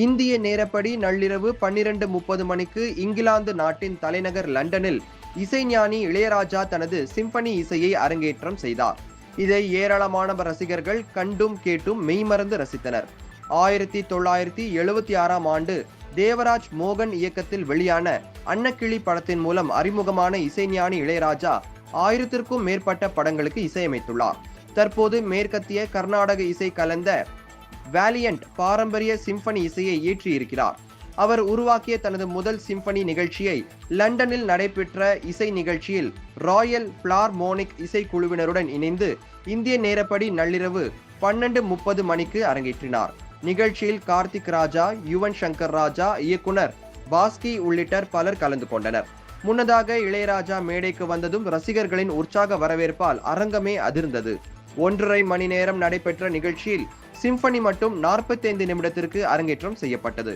இந்திய நேரப்படி நள்ளிரவு 12:30 மணிக்கு இங்கிலாந்து நாட்டின் தலைநகர் லண்டனில் இசைஞானி இளையராஜா தனது சிம்பனி இசையை அரங்கேற்றம் செய்தார். இதை ஏராளமான ரசிகர்கள் கண்டும் கேட்டும் மெய்மறந்து ரசித்தனர். 1976ஆம் ஆண்டு தேவராஜ் மோகன் இயக்கத்தில் வெளியான அன்னக்கிளி படத்தின் மூலம் அறிமுகமான இசைஞானி இளையராஜா 1000க்கும் மேற்பட்ட படங்களுக்கு இசையமைத்துள்ளார். தற்போது மேற்கத்திய கர்நாடக இசை கலந்த வேலியன்ட் பாரம்பரிய சிம்பனி இசையை இயற்றியிருக்கிறார். அவர் உருவாக்கிய தனது முதல் சிம்பனி நிகழ்ச்சியை லண்டனில் நடைபெற்ற இசை நிகழ்ச்சியில் ராயல் பிலார்மோனிக் இசைக்குழுவினருடன் இணைந்து இந்திய நேரப்படி நள்ளிரவு 12:30 மணிக்கு அரங்கேற்றினார். நிகழ்ச்சியில் கார்த்திக் ராஜா, யுவன் சங்கர் ராஜா, இயக்குனர் பாஸ்கி உள்ளிட்ட பலர் கலந்து கொண்டனர். முன்னதாக இளையராஜா மேடைக்கு வந்ததும் ரசிகர்களின் உற்சாக வரவேற்பால் அரங்கமே அதிர்ந்தது. 1.5 மணி நேரம் நடைபெற்ற நிகழ்ச்சியில் சிம்பனி மட்டும் 45 நிமிடத்திற்கு அரங்கேற்றம் செய்யப்பட்டது.